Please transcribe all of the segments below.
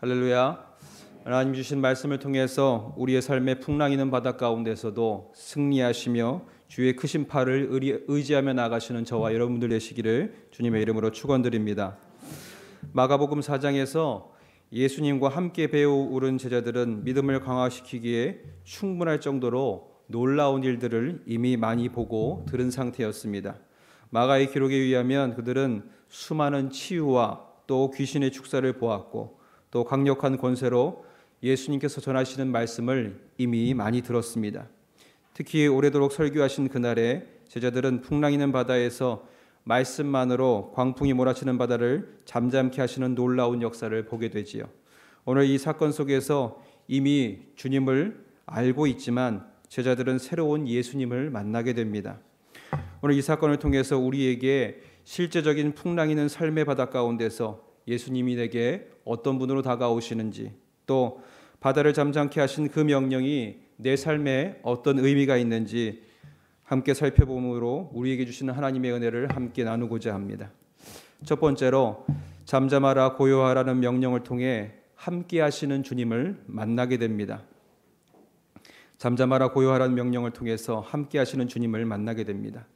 할렐루야. 하나님 주신 말씀을 통해서 우리의 삶의 풍랑이는 바다 가운데서도 승리하시며 주의 크신 팔을 의지하며 나가시는 저와 여러분들 되시기를 주님의 이름으로 축원드립니다. 마가복음 4장에서 예수님과 함께 배우는 제자들은 믿음을 강화시키기에 충분할 정도로 놀라운 일들을 이미 많이 보고 들은 상태였습니다. 마가의 기록에 의하면 그들은 수많은 치유와 또 귀신의 축사를 보았고 또 강력한 권세로 예수님께서 전하시는 말씀을 이미 많이 들었습니다. 특히 오래도록 설교하신 그날에 제자들은 풍랑이는 바다에서 말씀만으로 광풍이 몰아치는 바다를 잠잠케 하시는 놀라운 역사를 보게 되지요. 오늘 이 사건 속에서 이미 주님을 알고 있지만 제자들은 새로운 예수님을 만나게 됩니다. 오늘 이 사건을 통해서 우리에게 실제적인 풍랑이는 삶의 바다 가운데서 예수님이 내게 어떤 분으로 다가오시는지, 또 바다를 잠잠케 하신 그 명령이 내 삶에 어떤 의미가 있는지 함께 살펴봄으로 우리에게 주시는 하나님의 은혜를 함께 나누고자 합니다. 첫 번째로 잠잠하라 고요하라는 명령을 통해 함께 하시는 주님을 만나게 됩니다. 잠잠하라 고요하라는 명령을 통해서 함께 하시는 주님을 만나게 됩니다.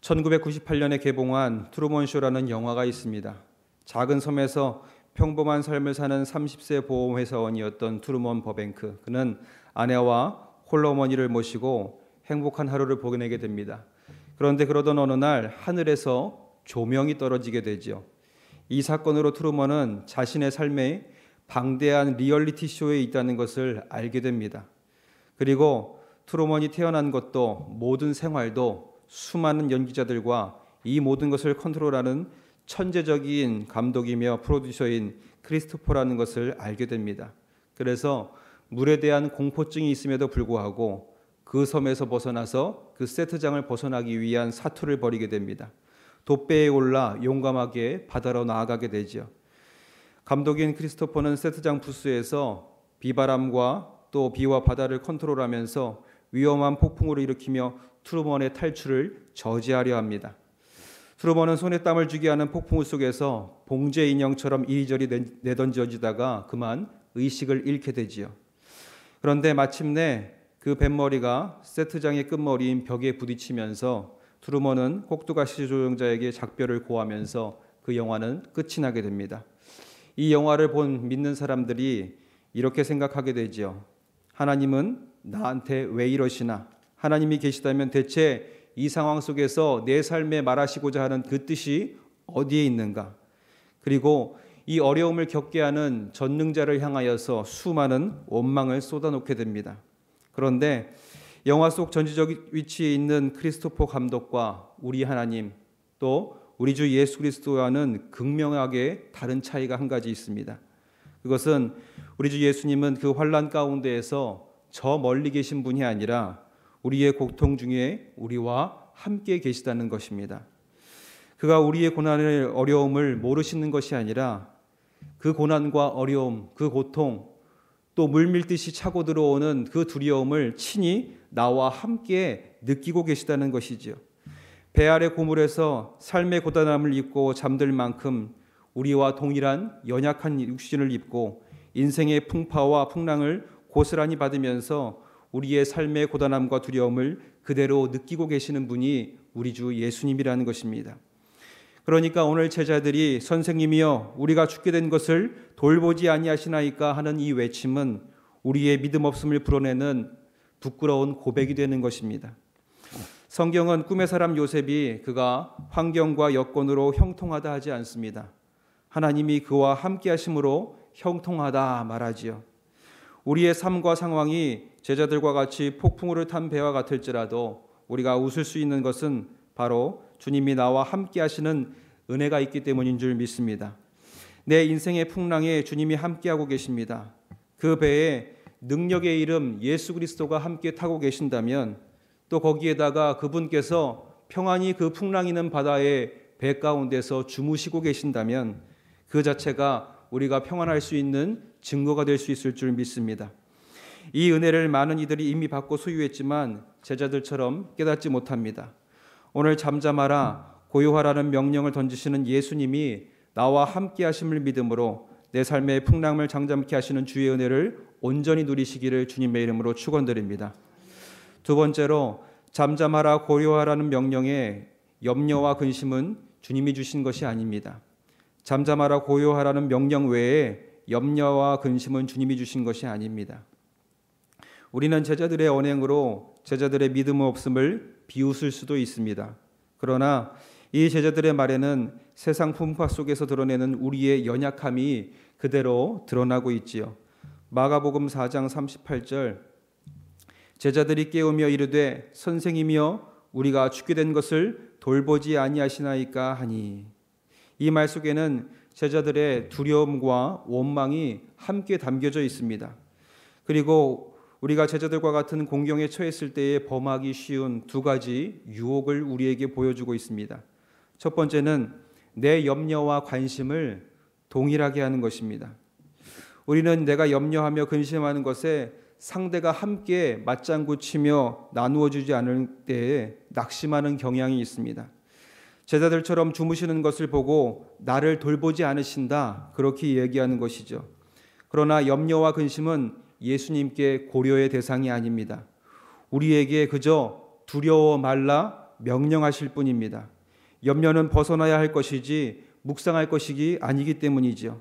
1998년에 개봉한 트루먼 쇼라는 영화가 있습니다. 작은 섬에서 평범한 삶을 사는 30세 보험회사원이었던 트루먼 버뱅크, 그는 아내와 홀어머니를 모시고 행복한 하루를 보내게 됩니다. 그런데 그러던 어느 날 하늘에서 조명이 떨어지게 되죠. 이 사건으로 트루먼은 자신의 삶에 방대한 리얼리티 쇼에 있다는 것을 알게 됩니다. 그리고 트루먼이 태어난 것도 모든 생활도 수많은 연기자들과 이 모든 것을 컨트롤하는 천재적인 감독이며 프로듀서인 크리스토퍼라는 것을 알게 됩니다. 그래서 물에 대한 공포증이 있음에도 불구하고 그 섬에서 벗어나서 그 세트장을 벗어나기 위한 사투를 벌이게 됩니다. 돛배에 올라 용감하게 바다로 나아가게 되죠. 감독인 크리스토퍼는 세트장 부스에서 비바람과 또 비와 바다를 컨트롤하면서 위험한 폭풍을 일으키며 트루먼의 탈출을 저지하려 합니다. 트루먼은 손에 땀을 쥐게 하는 폭풍 속에서 봉제 인형처럼 이리저리 내던져지다가 그만 의식을 잃게 되지요. 그런데 마침내 그 뱃머리가 세트장의 끝머리인 벽에 부딪히면서 트루먼은 꼭두가시 조종자에게 작별을 고하면서 그 영화는 끝이 나게 됩니다. 이 영화를 본 믿는 사람들이 이렇게 생각하게 되지요. 하나님은 나한테 왜 이러시나? 하나님이 계시다면 대체 이 상황 속에서 내 삶에 말하시고자 하는 그 뜻이 어디에 있는가? 그리고 이 어려움을 겪게 하는 전능자를 향하여서 수많은 원망을 쏟아놓게 됩니다. 그런데 영화 속 전지적 위치에 있는 크리스토퍼 감독과 우리 하나님, 또 우리 주 예수 그리스도와는 극명하게 다른 차이가 한 가지 있습니다. 그것은 우리 주 예수님은 그 환난 가운데에서 저 멀리 계신 분이 아니라 우리의 고통 중에 우리와 함께 계시다는 것입니다. 그가 우리의 고난의 어려움을 모르시는 것이 아니라 그 고난과 어려움, 그 고통, 또 물밀듯이 차고 들어오는 그 두려움을 친히 나와 함께 느끼고 계시다는 것이지요. 배 아래 고물에서 삶의 고단함을 입고 잠들 만큼 우리와 동일한 연약한 육신을 입고 인생의 풍파와 풍랑을 고스란히 받으면서 우리의 삶의 고단함과 두려움을 그대로 느끼고 계시는 분이 우리 주 예수님이라는 것입니다. 그러니까 오늘 제자들이 선생님이여 우리가 죽게 된 것을 돌보지 아니하시나이까 하는 이 외침은 우리의 믿음 없음을 불어내는 부끄러운 고백이 되는 것입니다. 성경은 꿈의 사람 요셉이 그가 환경과 여건으로 형통하다 하지 않습니다. 하나님이 그와 함께 하심으로 형통하다 말하지요. 우리의 삶과 상황이 제자들과 같이 폭풍우를 탄 배와 같을지라도 우리가 웃을 수 있는 것은 바로 주님이 나와 함께 하시는 은혜가 있기 때문인 줄 믿습니다. 내 인생의 풍랑에 주님이 함께하고 계십니다. 그 배에 능력의 이름 예수 그리스도가 함께 타고 계신다면 또 거기에다가 그분께서 평안히 그 풍랑이는 바다의 배 가운데서 주무시고 계신다면 그 자체가 우리가 평안할 수 있는 증거가 될 수 있을 줄 믿습니다. 이 은혜를 많은 이들이 이미 받고 소유했지만 제자들처럼 깨닫지 못합니다. 오늘 잠잠하라 고요하라는 명령을 던지시는 예수님이 나와 함께 하심을 믿음으로 내 삶의 풍랑을 잠잠케 하시는 주의 은혜를 온전히 누리시기를 주님의 이름으로 축원드립니다. 두 번째로 잠잠하라 고요하라는 명령에 염려와 근심은 주님이 주신 것이 아닙니다. 잠잠하라 고요하라는 명령 외에 염려와 근심은 주님이 주신 것이 아닙니다. 우리는 제자들의 언행으로 제자들의 믿음 없음을 비웃을 수도 있습니다. 그러나 이 제자들의 말에는 세상 풍파 속에서 드러내는 우리의 연약함이 그대로 드러나고 있지요. 마가복음 4장 38절 제자들이 깨우며 이르되 선생이며 우리가 죽게 된 것을 돌보지 아니하시나이까 하니, 이 말 속에는 제자들의 두려움과 원망이 함께 담겨져 있습니다. 그리고 우리가 제자들과 같은 공경에 처했을 때에 범하기 쉬운 두 가지 유혹을 우리에게 보여주고 있습니다. 첫 번째는 내 염려와 관심을 동일하게 하는 것입니다. 우리는 내가 염려하며 근심하는 것에 상대가 함께 맞장구 치며 나누어 주지 않을 때에 낙심하는 경향이 있습니다. 제자들처럼 주무시는 것을 보고 나를 돌보지 않으신다, 그렇게 얘기하는 것이죠. 그러나 염려와 근심은 예수님께 고려의 대상이 아닙니다. 우리에게 그저 두려워 말라 명령하실 뿐입니다. 염려는 벗어나야 할 것이지 묵상할 것이 아니기 때문이죠.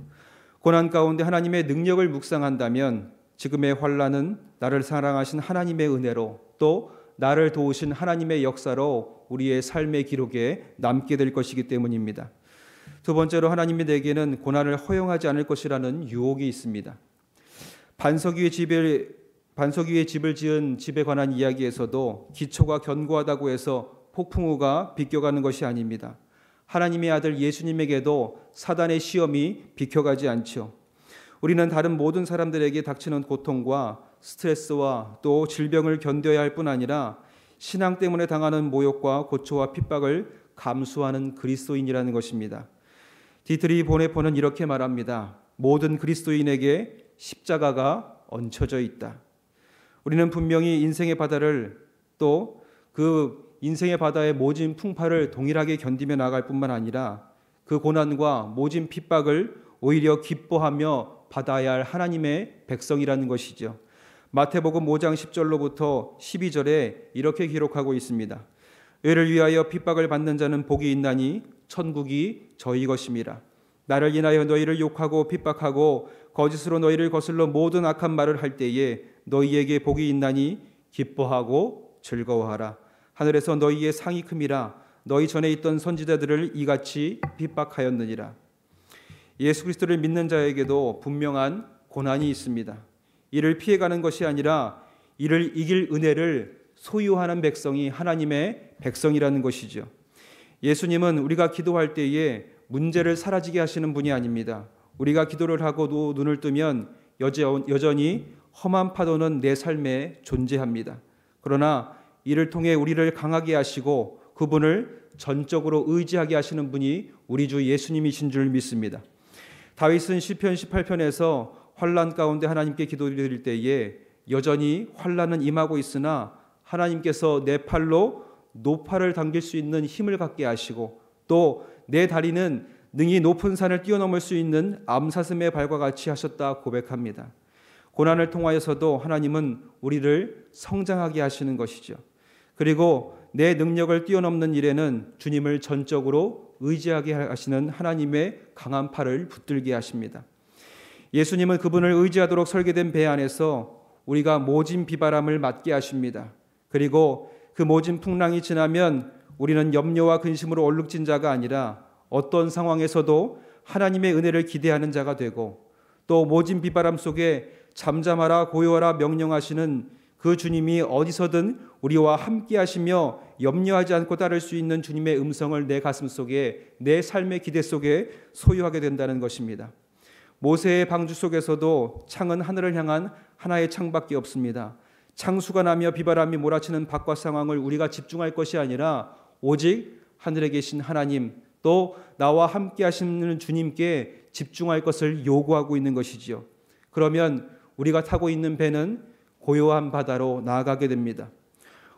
고난 가운데 하나님의 능력을 묵상한다면 지금의 환난은 나를 사랑하신 하나님의 은혜로, 또 나를 도우신 하나님의 역사로 우리의 삶의 기록에 남게 될 것이기 때문입니다. 두 번째로 하나님이 내게는 고난을 허용하지 않을 것이라는 유혹이 있습니다. 반석 위에 집을 지은 집에 관한 이야기에서도 기초가 견고하다고 해서 폭풍우가 비껴가는 것이 아닙니다. 하나님의 아들 예수님에게도 사단의 시험이 비껴가지 않죠. 우리는 다른 모든 사람들에게 닥치는 고통과 스트레스와 또 질병을 견뎌야 할 뿐 아니라 신앙 때문에 당하는 모욕과 고초와 핍박을 감수하는 그리스도인이라는 것입니다. 디트리 보네포는 이렇게 말합니다. 모든 그리스도인에게 십자가가 얹혀져 있다. 우리는 분명히 인생의 바다를, 또 그 인생의 바다의 모진 풍파를 동일하게 견디며 나갈 뿐만 아니라 그 고난과 모진 핍박을 오히려 기뻐하며 받아야 할 하나님의 백성이라는 것이죠. 마태복음 5장 10절로부터 12절에 이렇게 기록하고 있습니다. 의를 위하여 핍박을 받는 자는 복이 있나니 천국이 저희 것임이라. 나를 인하여 너희를 욕하고 핍박하고 거짓으로 너희를 거슬러 모든 악한 말을 할 때에 너희에게 복이 있나니 기뻐하고 즐거워하라. 하늘에서 너희의 상이 큼이라. 너희 전에 있던 선지자들을 이같이 핍박하였느니라. 예수 그리스도를 믿는 자에게도 분명한 고난이 있습니다. 이를 피해가는 것이 아니라 이를 이길 은혜를 소유하는 백성이 하나님의 백성이라는 것이죠. 예수님은 우리가 기도할 때에 문제를 사라지게 하시는 분이 아닙니다. 우리가 기도를 하고도 눈을 뜨면 여전히 험한 파도는 내 삶에 존재합니다. 그러나 이를 통해 우리를 강하게 하시고 그분을 전적으로 의지하게 하시는 분이 우리 주 예수님이신 줄 믿습니다. 다윗은 시편 18편에서 환난 가운데 하나님께 기도드릴 때에 여전히 환난은 임하고 있으나 하나님께서 내 팔로 노팔을 당길 수 있는 힘을 갖게 하시고 또 내 다리는 능히 높은 산을 뛰어넘을 수 있는 암사슴의 발과 같이 하셨다 고백합니다. 고난을 통하여서도 하나님은 우리를 성장하게 하시는 것이죠. 그리고 내 능력을 뛰어넘는 일에는 주님을 전적으로 의지하게 하시는 하나님의 강한 팔을 붙들게 하십니다. 예수님은 그분을 의지하도록 설계된 배 안에서 우리가 모진 비바람을 맞게 하십니다. 그리고 그 모진 풍랑이 지나면 우리는 염려와 근심으로 얼룩진 자가 아니라 어떤 상황에서도 하나님의 은혜를 기대하는 자가 되고, 또 모진 비바람 속에 잠잠하라 고요하라 명령하시는 그 주님이 어디서든 우리와 함께 하시며 염려하지 않고 따를 수 있는 주님의 음성을 내 가슴 속에, 내 삶의 기대 속에 소유하게 된다는 것입니다. 모세의 방주 속에서도 창은 하늘을 향한 하나의 창밖에 없습니다. 창수가 나며 비바람이 몰아치는 바깥 상황을 우리가 집중할 것이 아니라 오직 하늘에 계신 하나님, 또 나와 함께 하시는 주님께 집중할 것을 요구하고 있는 것이지요. 그러면 우리가 타고 있는 배는 고요한 바다로 나아가게 됩니다.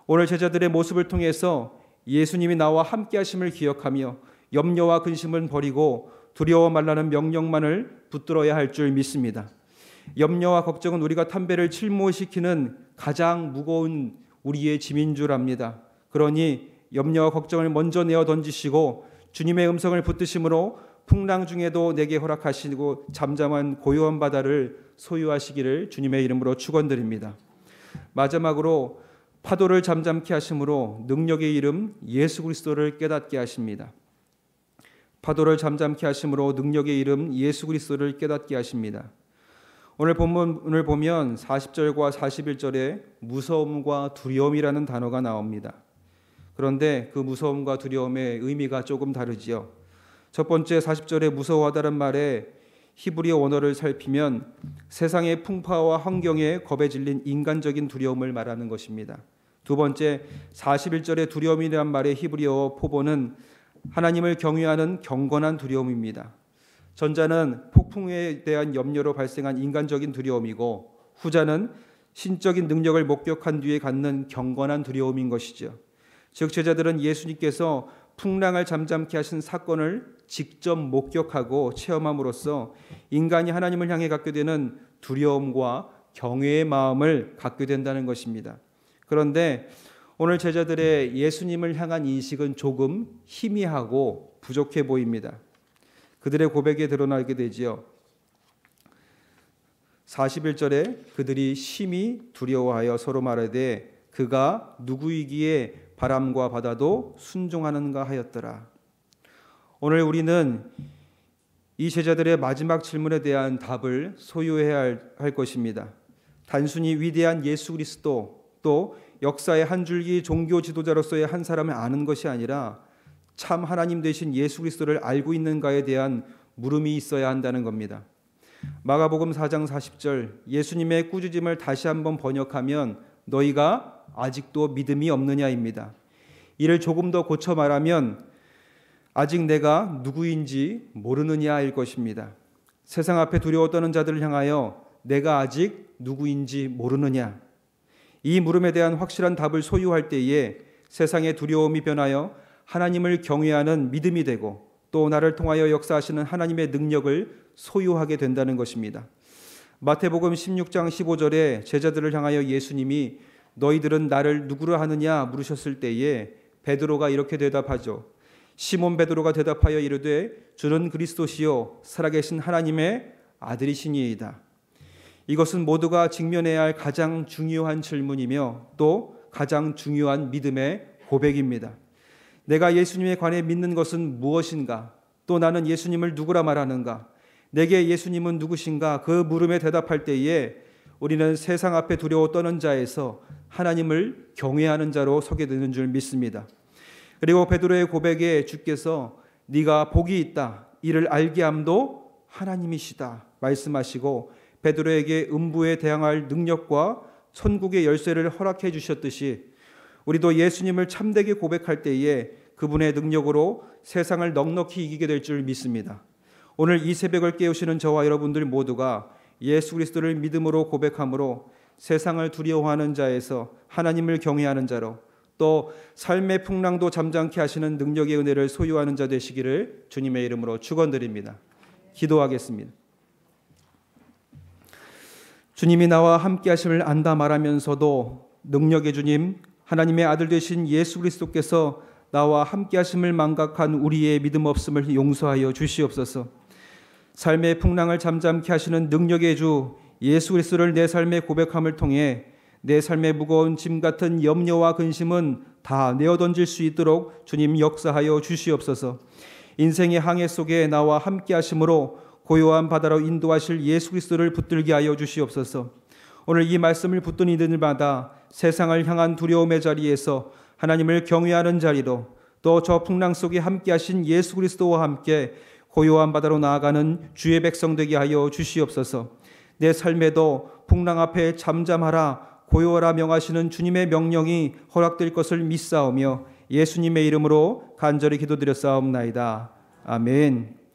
오늘 제자들의 모습을 통해서 예수님이 나와 함께 하심을 기억하며 염려와 근심을 버리고 두려워 말라는 명령만을 붙들어야 할 줄 믿습니다. 염려와 걱정은 우리가 담배를 침몰시키는 가장 무거운 우리의 짐인 줄 압니다. 그러니 염려와 걱정을 먼저 내어 던지시고 주님의 음성을 붙드심으로 풍랑 중에도 내게 허락하시고 잠잠한 고요한 바다를 소유하시기를 주님의 이름으로 축원드립니다. 마지막으로 파도를 잠잠케 하심으로 능력의 이름 예수 그리스도를 깨닫게 하십니다. 파도를 잠잠케 하심으로 능력의 이름 예수 그리스도를 깨닫게 하십니다. 오늘 본문을 보면 40절과 41절에 무서움과 두려움이라는 단어가 나옵니다. 그런데 그 무서움과 두려움의 의미가 조금 다르지요. 첫 번째 40절에 무서워하다는 말에 히브리어 원어를 살피면 세상의 풍파와 환경에 겁에 질린 인간적인 두려움을 말하는 것입니다. 두 번째 41절의 두려움이라는 말의 히브리어 포본은 하나님을 경외하는 경건한 두려움입니다. 전자는 폭풍에 대한 염려로 발생한 인간적인 두려움이고 후자는 신적인 능력을 목격한 뒤에 갖는 경건한 두려움인 것이죠. 즉 제자들은 예수님께서 풍랑을 잠잠케 하신 사건을 직접 목격하고 체험함으로써 인간이 하나님을 향해 갖게 되는 두려움과 경외의 마음을 갖게 된다는 것입니다. 그런데 오늘 제자들의 예수님을 향한 인식은 조금 희미하고 부족해 보입니다. 그들의 고백에 드러나게 되지요. 41절에 그들이 심히 두려워하여 서로 말하되 그가 누구이기에 바람과 바다도 순종하는가 하였더라. 오늘 우리는 이 제자들의 마지막 질문에 대한 답을 소유해야 할 것입니다. 단순히 위대한 예수 그리스도 또 역사의 한 줄기 종교 지도자로서의 한 사람을 아는 것이 아니라 참 하나님 되신 예수 그리스도를 알고 있는가에 대한 물음이 있어야 한다는 겁니다. 마가복음 4장 40절 예수님의 꾸짖음을 다시 한번 번역하면 너희가 아직도 믿음이 없느냐입니다. 이를 조금 더 고쳐 말하면 아직 내가 누구인지 모르느냐일 것입니다. 세상 앞에 두려워 떠는 자들을 향하여 내가 아직 누구인지 모르느냐. 이 물음에 대한 확실한 답을 소유할 때에 세상의 두려움이 변하여 하나님을 경외하는 믿음이 되고 또 나를 통하여 역사하시는 하나님의 능력을 소유하게 된다는 것입니다. 마태복음 16장 15절에 제자들을 향하여 예수님이 너희들은 나를 누구로 하느냐 물으셨을 때에 베드로가 이렇게 대답하죠. 시몬 베드로가 대답하여 이르되 주는 그리스도시요 살아계신 하나님의 아들이시니이다. 이것은 모두가 직면해야 할 가장 중요한 질문이며 또 가장 중요한 믿음의 고백입니다. 내가 예수님에 관해 믿는 것은 무엇인가? 또 나는 예수님을 누구라 말하는가? 내게 예수님은 누구신가? 그 물음에 대답할 때에 우리는 세상 앞에 두려워 떠는 자에서 하나님을 경외하는 자로 서게 되는 줄 믿습니다. 그리고 베드로의 고백에 주께서 네가 복이 있다. 이를 알게 함도 하나님이시다. 말씀하시고 베드로에게 음부에 대항할 능력과 천국의 열쇠를 허락해 주셨듯이 우리도 예수님을 참되게 고백할 때에 그분의 능력으로 세상을 넉넉히 이기게 될 줄 믿습니다. 오늘 이 새벽을 깨우시는 저와 여러분들 모두가 예수 그리스도를 믿음으로 고백함으로 세상을 두려워하는 자에서 하나님을 경외하는 자로 또 삶의 풍랑도 잠잠케 하시는 능력의 은혜를 소유하는 자 되시기를 주님의 이름으로 축원드립니다. 기도하겠습니다. 주님이 나와 함께 하심을 안다 말하면서도 능력의 주님 하나님의 아들 되신 예수 그리스도께서 나와 함께 하심을 망각한 우리의 믿음 없음을 용서하여 주시옵소서. 삶의 풍랑을 잠잠케 하시는 능력의 주 예수 그리스도를 내 삶의 고백함을 통해 내 삶의 무거운 짐 같은 염려와 근심은 다 내어던질 수 있도록 주님 역사하여 주시옵소서. 인생의 항해 속에 나와 함께 하심으로 고요한 바다로 인도하실 예수 그리스도를 붙들게 하여 주시옵소서. 오늘 이 말씀을 붙든 이들마다 세상을 향한 두려움의 자리에서 하나님을 경외하는 자리로 또 저 풍랑 속에 함께 하신 예수 그리스도와 함께 고요한 바다로 나아가는 주의 백성 되게 하여 주시옵소서. 내 삶에도 풍랑 앞에 잠잠하라 고요하라 명하시는 주님의 명령이 허락될 것을 믿사오며 예수님의 이름으로 간절히 기도드렸사옵나이다. 아멘.